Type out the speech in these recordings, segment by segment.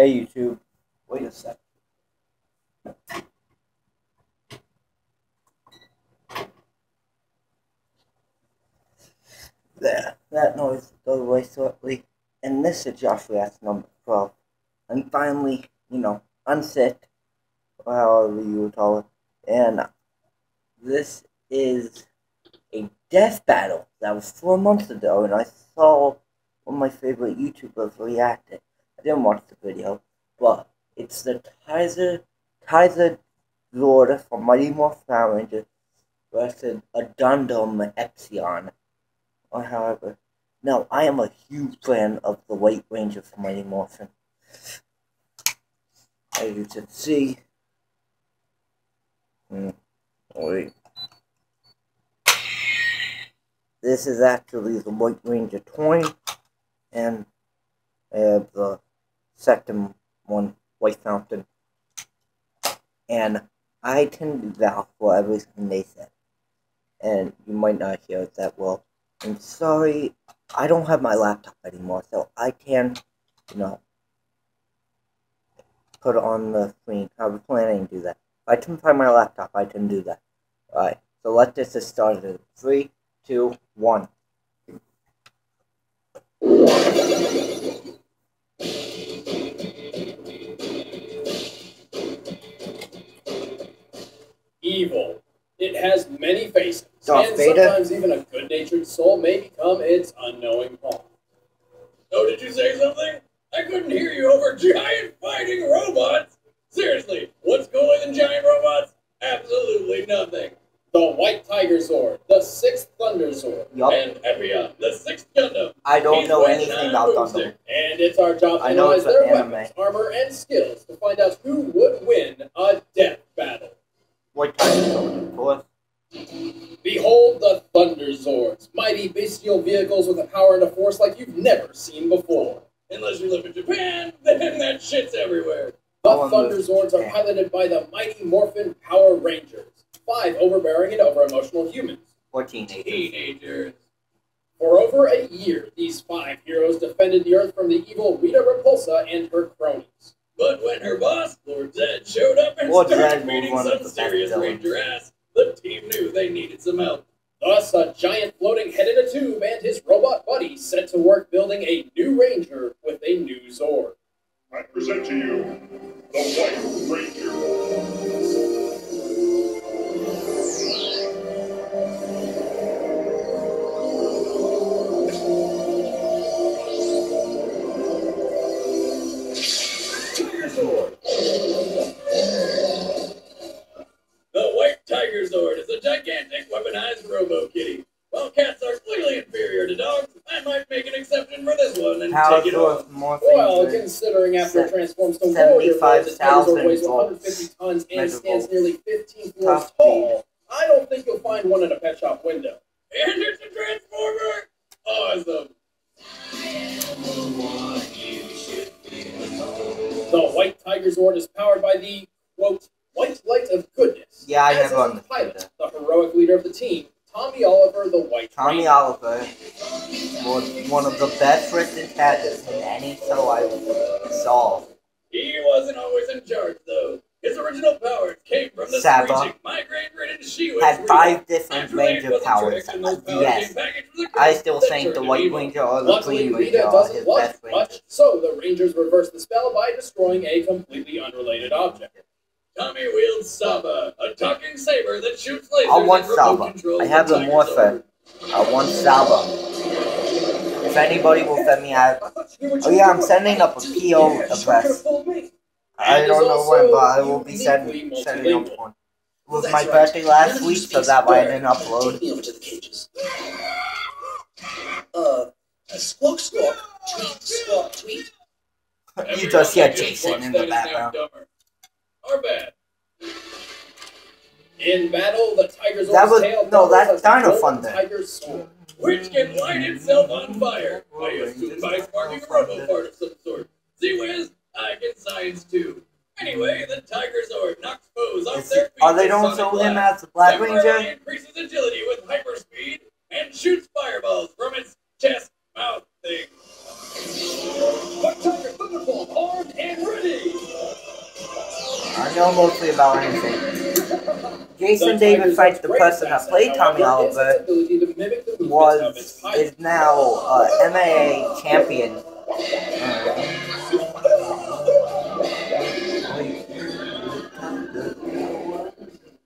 Hey YouTube, wait a sec. There, that noise will go away shortly. And this is Joshua number 12. I'm finally, unsick, or however you would call it. And this is a death battle that was 4 months ago, and I saw one of my favorite YouTubers react it. I didn't watch the video, but it's the tigerzord from Mighty Morphin Power Rangers versus a gundam Epsilon, or however. Now, I am a huge fan of the White Ranger from Mighty Morphin. As you can see, wait. This is actually the White Ranger toy, and I have the second one, White Fountain. And I tend to vouch for everything they said, and you might not hear it that well. I'm sorry, I don't have my laptop anymore, so I can't, put it on the screen. I was planning to do that. If I can find my laptop, I can do that. Alright, so let's get this started. 3, 2, 1. Evil. It has many faces, Darth and Vader. sometimes even a good-natured soul may become its unknowing pawn. Oh, did you say something? I couldn't hear you over giant fighting robots! Seriously, what's cooler than giant robots? Absolutely nothing. The White Tigerzord, the 6th Thunderzord, and Epion, the 6th Gundam. I don't know anything about Gundam. And it's our job to I know analyze it's an their anime. weapons, armor, and skills to find out who would win a death battle. White Tigerzord, of course. Behold the Thunderzords, mighty bestial vehicles with a power and a force like you've never seen before. Unless you live in Japan, then that shit's everywhere. The Thunderzords are piloted by the Mighty Morphin Power Rangers, 5 overbearing and over-emotional humans. Or teenagers. For over a year, these 5 heroes defended the Earth from the evil Rita Repulsa and her cronies. But when her boss, Lord Zed, showed up and started beating some serious Ranger ass, the team knew they needed some help. Thus, a giant floating head in a tube and his robot buddy set to work building a new Ranger with a new Zord. I present to you the White Ranger. Tigerzord. The White Tigerzord is a gigantic weaponized robo-kitty. While cats are clearly inferior to dogs, I might make an exception for this one and take it off. Well, considering after it transforms to warrior mode, the Tigerzord weighs 150 tons and stands nearly 15 floors tall, I don't think you'll find one in a pet shop window. And it's a Transformer! Awesome! The White Tigerzord is powered by the, quote, white light of goodness. Yeah, I as never is the pilot, understood the heroic leader of the team, Tommy Oliver, the White Tommy Ranger. Oliver was one of the best written characters in any show I saw. He wasn't always in charge, though. His original powers came from the Saba screeching, migraine-ridden she-witch had 5 different Naturally, Ranger powers. Yes, I I still think the White Ranger or the Green Ranger are his best Rangers. So the Rangers reversed the spell by destroying a completely unrelated object. Tommy wields Saba, a talking saber that shoots lasers I want and Saba. remote controls I have the Morphin. I want Saba. If anybody will send me out. Oh yeah, I'm sending up a PO address. I don't know when, but I will be sending up one. It was my birthday last week, so that why I didn't upload. Take me over to the cages. Squawk, squawk, tweet, squawk, tweet. You just hear Jason in the background. Or bad. In battle, the Tigerzord's That was tail no, doubles that's as the kind of golden fun then. Tiger's sword, which can light itself on fire. I assume by sparking a robo part of some sort. See whiz, I can science too. Anyway, the Tigerzord knocks foes off their feet. Are they with don't sonic show him blast, as the Black temporarily Ranger? increases agility with hyperspeed and shoots fireballs from its chest mouth thing. The Tiger Thunderbolt armed and ready. know mostly about anything. Jason David fights the person that played Tommy Oliver, is now MMA champion.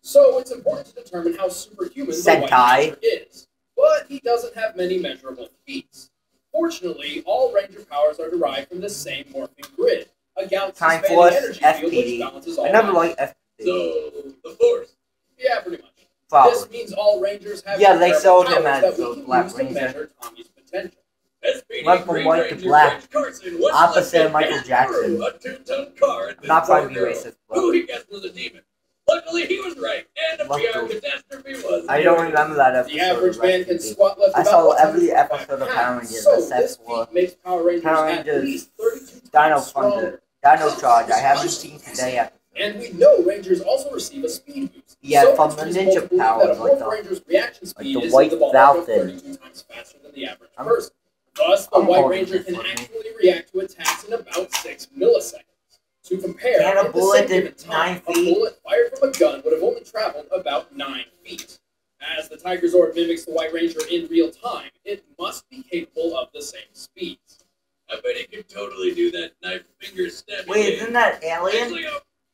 So it's important to determine how superhuman the White Ranger is, but he doesn't have many measurable feats. Fortunately, all Ranger powers are derived from the same morphing grid, a galaxy-spanning energy field which balances all life. I never liked FPD. So, the Force. Yeah, pretty much. Probably. This means all Rangers have they sold him as the Black Ranger. Measure Tommy's potential. Went from white to black, opposite of Michael Jackson. I'm not trying to be racist, but who he guessed was a demon. Luckily, he was right, and a PR catastrophe was. I don't remember that episode. The average man can squat left. I saw every episode of Power Rangers except for Power Rangers Dino Thunder, Dino Charge. I haven't seen today yet. And we know Rangers also receive a speed boost. Yeah, so from the ninja powers, like Ranger's reaction speed the White Falcon. 32 times faster than the average person. Thus, the White Ranger can actually react to attacks in about 6 milliseconds. To compare, and a bullet at 9 feet. A bullet fired from a gun would have only traveled about 9 feet. As the Tigerzord mimics the White Ranger in real time, it must be capable of the same speeds. I bet he could totally do that knife finger stabbing. Wait, isn't that Alien? Actually,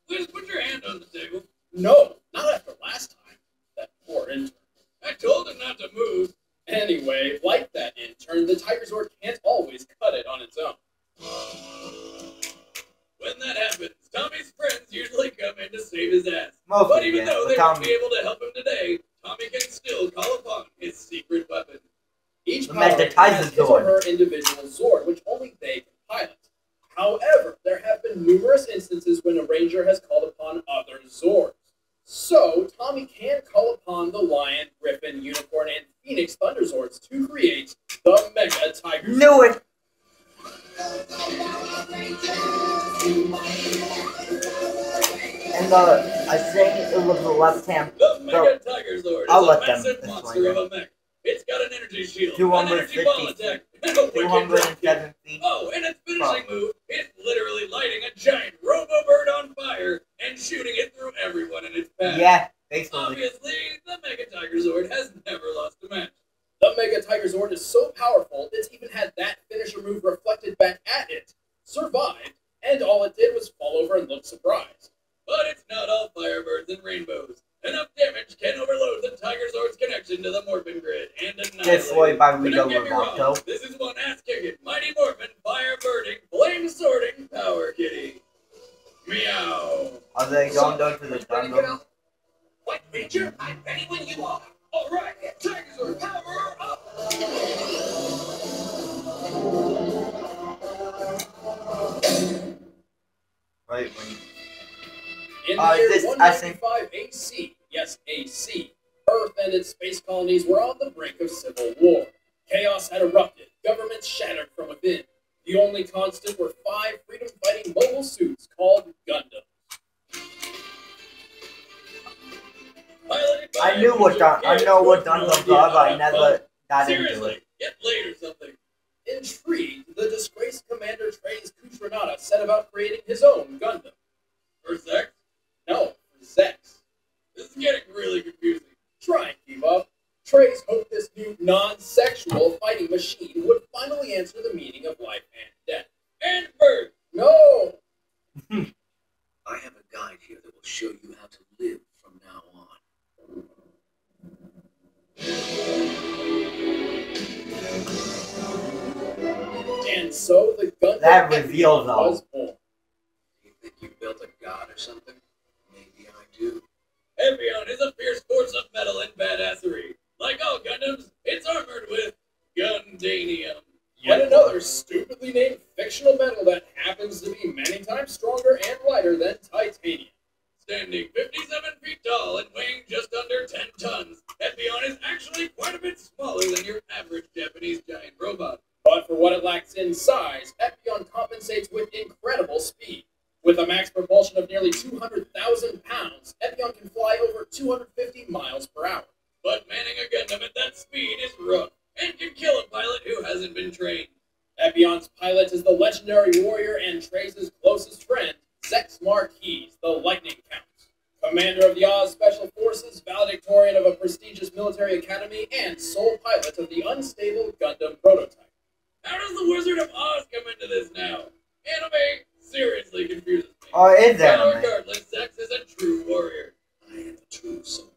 please put your hand on the table. No, not after last time. That poor intern. I told him not to move. Anyway, like that intern, the Tigerzord can't always cut it on its own. When that happens, Tommy's friends usually come in to save his ass. But even though they won't be able to help him today, Tommy can still call upon his secret weapon. Each Power Ranger has his or her individual Zord, which only they can pilot. However, there have been numerous instances when a Ranger has called upon other Zords. So, Tommy can call upon the Lion, Griffin, Unicorn, and Phoenix Thunderzords to create the Mega Tigerzord. Knew it! And I think it was the left hand. The Mega Tigerzord I'll is let a them massive monster of a mech. It's got an energy shield, 250 an energy ball attack, and a wicked drop kick. feet. Oh, and its finishing move is literally lighting a giant robo-bird on fire and shooting it through everyone in its path. Yeah, basically. Obviously, the Mega Tigerzord has never lost a match. The Mega Tigerzord is so powerful, it's even had that finisher move reflected back at it, survived, and all it did was fall over and look surprised. But it's not all firebirds and rainbows. Enough damage can overload the Tigerzord's connection to the Morphin Grid and annihilate. Destroyed by Rito Don't get me wrong, this is one ass-kicking, mighty morphin, fire-birding, flame-sorting power kitty. Meow. Are they going down to the Gundam? White Ranger, I'm ready when you are. All right, Tigerzord, power up. Right, when In the year 195 AC, yes, AC, Earth and its space colonies were on the brink of civil war. Chaos had erupted, governments shattered from within. The only constant were 5 freedom-fighting mobile suits called Gundam. I know what Gundams are, but I never got into it. Get laid or something. Intrigued, the disgraced Commander Trey's Kutranada set about creating his own Gundam. For sex? No, for sex. This is getting really confusing. Try and keep up. Trey's hoped this new non-sexual fighting machine would finally answer the meaning of life and death. And birth! No! I have a guide here that will show you how to live from now on. And so the Gundam that reveal was born. You think you built a god or something? Maybe I do. Epion is a fierce force of metal and badassery. Like all Gundams, it's armored with Gundanium. Yet another stupidly named fictional metal that happens to be many times stronger and lighter than titanium. Standing 57 feet tall and weighing just under 10 tons, Epion is actually quite a bit smaller than your average Japanese giant robot. But for what it lacks in size, Epion compensates with incredible speed. With a max propulsion of nearly 200,000 pounds, Epion can fly over 250 miles per hour. But manning a Gundam at that speed is rough, and can kill a pilot who hasn't been trained. Epion's pilot is the legendary warrior and Trace's closest friend, Zex Marquise, the Lightning Commander of the Oz Special Forces, valedictorian of a prestigious military academy, and sole pilot of the unstable Gundam prototype. How does the Wizard of Oz come into this now? Anime seriously confuses me. Oh, it is anime. Regardless, Zex is a true warrior. I am a true soldier.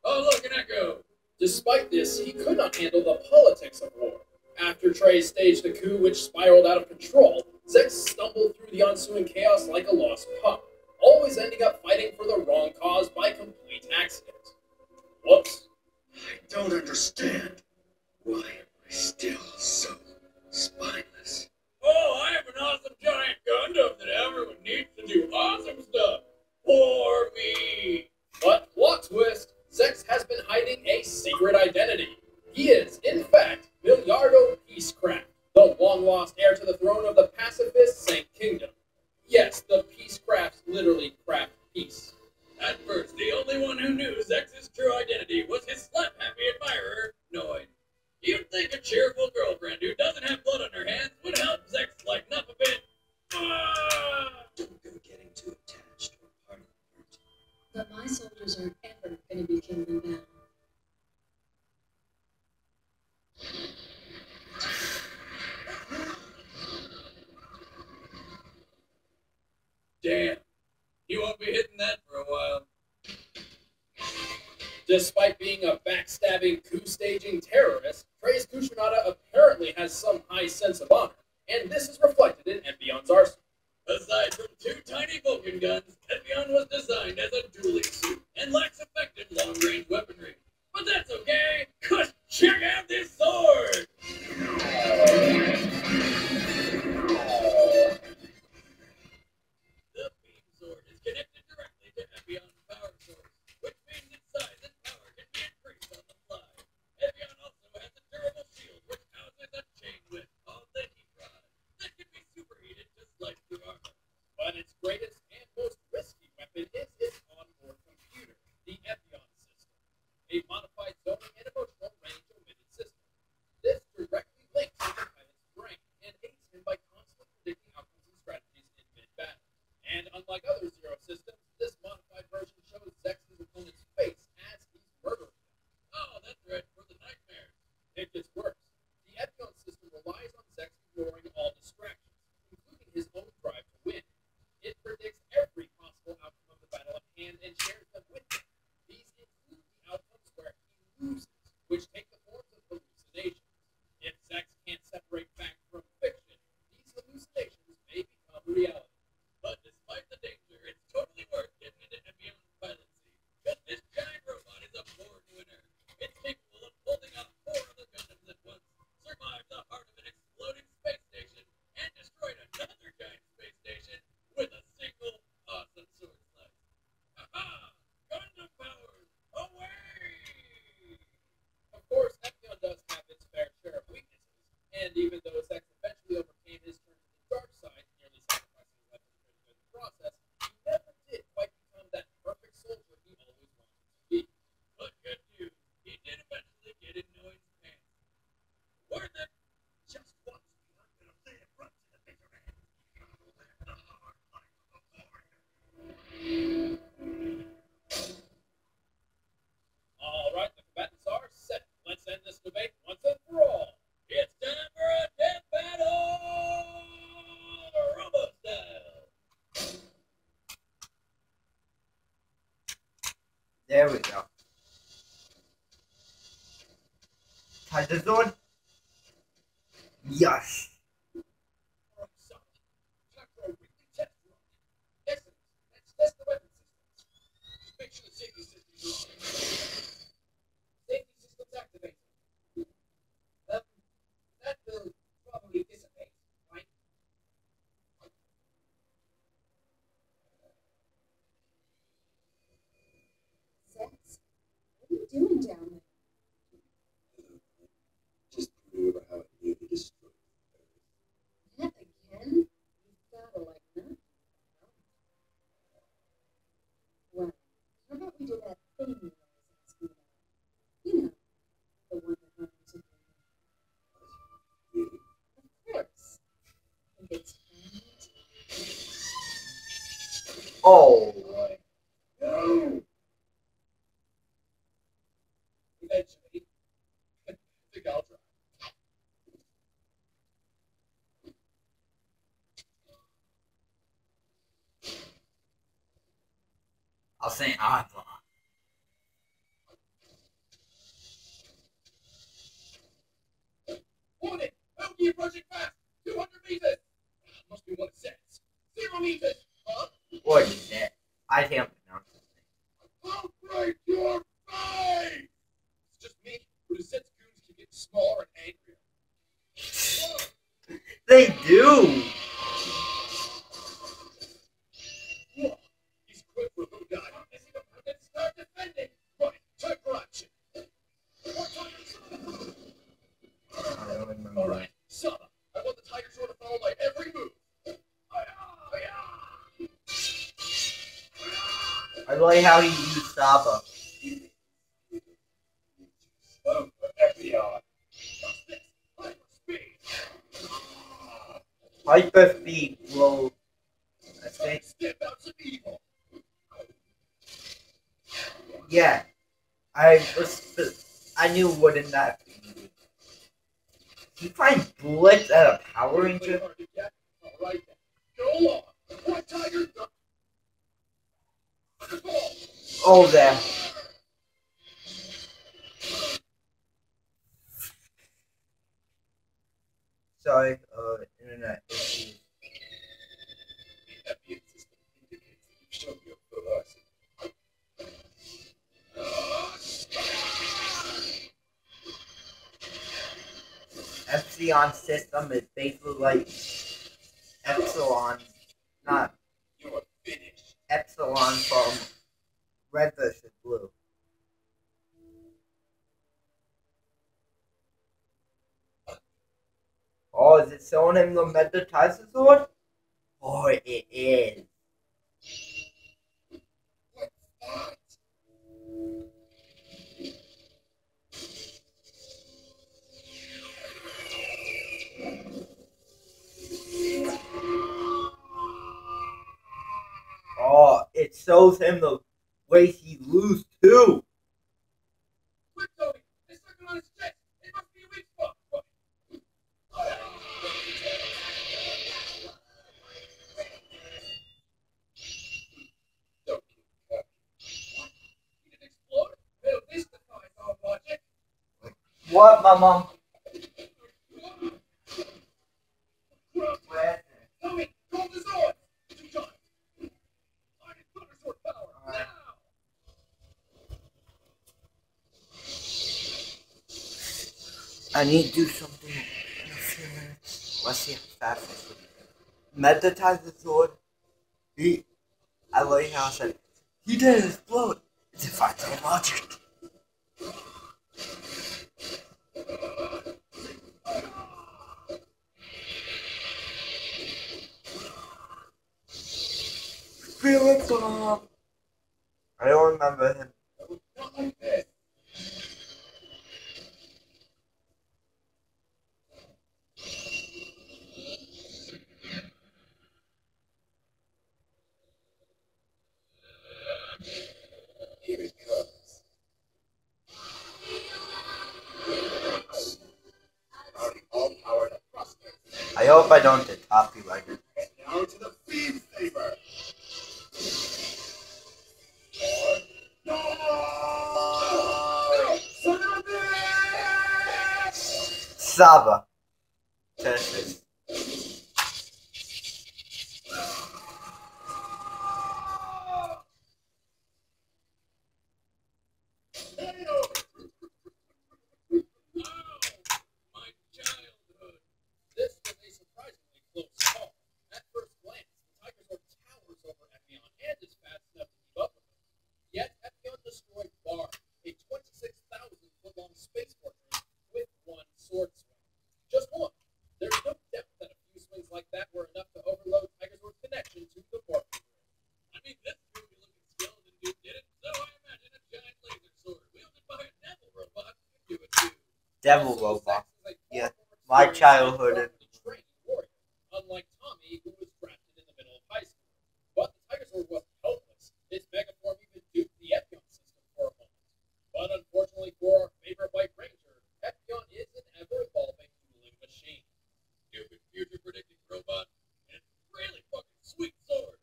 Oh, look, an echo. Despite this, he could not handle the politics of war. After Trey staged a coup which spiraled out of control, Zex stumbled through the ensuing chaos like a lost pup, always ending up fighting for the wrong cause by complete accident. Whoops. I don't understand. Why am I still so spineless? Oh, I have an awesome giant Gundam that everyone needs to do awesome stuff. For me. But plot twist, Zex has been hiding a secret identity. He is, in fact, Milliardo Peacecraft, the long-lost heir to the throne of the pacifist Saint Kingdom. Yes, the Peacecrafts literally craft peace. At first, the only one who knew Zex's true identity was his slap-happy admirer, Noid. You'd think a cheerful girlfriend who doesn't have blood on her hands would help Zex lighten up a bit. Don't go getting too attached or part of the hurt. But my soldiers aren't ever going to be killed in battle. Damn, he won't be hitting that for a while. Despite being a backstabbing, coup-staging terrorist, Trey's Kushinaga apparently has some high sense of honor, and this is reflected in Epion's arsenal. Aside from two tiny Vulcan guns, Epion was designed as a dueling suit and lacks effective long-range weaponry. But that's okay, cause check out this sword! The beam sword is connected directly to Epion's power source, which means its size and power can be increased on the fly. Epion also has a durable shield which houses a chain whip called the heat rod that can be superheated to slice through armor. But its greatest and most risky weapon is its onboard computer, the Epion system, a modified zoning and emotional range omitted system. This directly links to the pilot's brain and aids him by constantly predicting outcomes and strategies in mid-battle. And unlike other Zero systems, this modified version shows Zex's opponent's face as he's murdering them. Oh, that's right, for the nightmares. It gets worse. The Epion system relies on Zex ignoring all distractions, including his own drive to win. It predicts every possible outcome of the battle at hand and shares them with him. These include the outcomes where he loses, which take the forms of hallucinations. If Zex can't separate fact from fiction, these hallucinations may become reality. But despite the danger, it's totally worth getting into Epion's pilocy, because this giant robot is a born winner. It's capable of holding up 4 other Gundams at once, survived the heart of an exploding space station, and destroyed another giant space station with a single awesome sword slice. Ha-ha! Gundam powers, away! Of course, Epion does have its fair share of weaknesses, and even though Zex eventually overcame his turn to the dark side, nearly sacrificing his life as a critical in the process, he never did quite become that perfect soldier he always wanted to be. But good news, he did eventually get in Noid's pants. Worth it! Just once, I'm gonna live right to the bitter end. I'll live the hard life of a warrior. All right, the combatants are set. Let's end this debate once and for all. It's time for a death battle! Robo style! There we go. Tigerzord? Yes. Alright, so, time for a weekly test run. Excellent. Let's test the weapon systems. Make sure the safety systems are on. Safety systems activated. That will probably dissipate, right? Zex, what are you doing down there? Just prove how it nearly destroyed the Earth. That again? You've gotta like not. Well, how about we do that thing you always ask me about? You know, the one that happens in your Really? Of course. If it's Oh. No! I'll say Ava. Warning! Elky approaching fast! 200 meters! Must be what it says. 0 meters! Huh? What is that? I can't pronounce his name. I'll break your face! It's just me, but his sense goons keep getting smaller and angrier. They do! He's quick for a little guy. Is he about to start defending? Right, time for action. I don't remember. Alright, Saba, I want the tigerzord to follow my every move. I like how he used Saba. Oh, FBI. What's this? Hyperspeed. Hyper speed will. I think. Step out some evil. Yeah. I knew it wouldn't that be. You find bullets at a Power Ranger? Alright then. Go on. What tiger? Oh, there. Sorry, internet issues. The ambient system indicates that you've shown your ferocity. Epsilon system is basically like Epsilon, not You're finished. Epsilon from Red versus Blue. Oh, is it showing him the Metatizer sword? Oh, it is. What's that? Oh, it shows him the way he lose too. Quick, Toby! It's looking on his chest! It must be a weak spot! Don't keep cocky. What? He didn't explode? Well, this defies our logic. What, my mom? Where? Tommy, call the Zord! 2 times! I need tigerzord power! Alright. Now! I need to do something in a few minutes. Let's see how fast this is. Metatizer sword. I like how I said, he didn't explode. It defies our logic. Spirit bomb. I don't remember him. Not like this! Here it comes. Already all powered up prosperous. I hope I don't get copyrighted. And now to the feed saber. No! Son of a bitch! Saba. Texas. My childhood. This was a surprisingly close call. At first glance, the tigerzord towers over Epion and is fast enough to keep up with him. Yet Epion destroyed Bar, a 26,000-foot-long space fortress with one sword swing. Just one. There's no doubt that a few swings like that were enough to overload Tigerzord's connection to the morphing grid. I mean, this goofy-looking skeleton dude did it, so I imagine a giant laser sword wielded by a devil robot could do it too. Devil robot. Yeah, my childhood. Unlike Tommy, who was drafted in the middle of high school. But the tigerzord wasn't helpless. Its megaform even duped the Epion system for a moment. But unfortunately for our favorite White Ranger, Epion is an ever-evolving dueling machine. Stupid future-predicting robot, and really fucking sweet sword.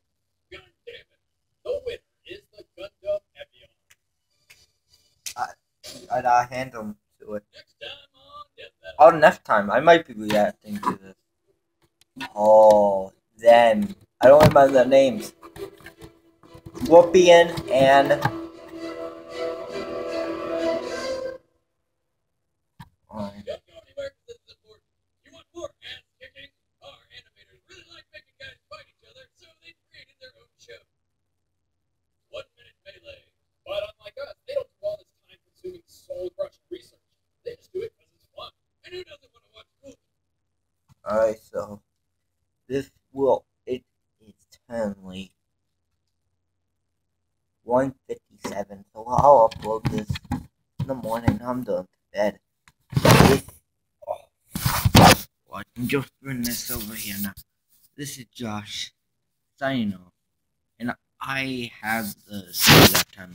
God damn it. The winner is the Gundam I'd hand them to it. Next time on Death Battle. Oh, next time I might be reacting to this. Oh, them. I don't remember the names. Scorpion and Don't go anywhere, this is important. You want more ass kicking? Our animators really like making guys fight each other, so they created their own show. 1 minute melee. But unlike us, they don't do all this time-consuming, soul-crushing research. They just do it because it's fun. And who doesn't want to watch cool? alright, so it is currently 1:57, so I'll upload this in the morning. I'm done to bed. I can just bring this over here now. This is Josh signing off, and I have the that time.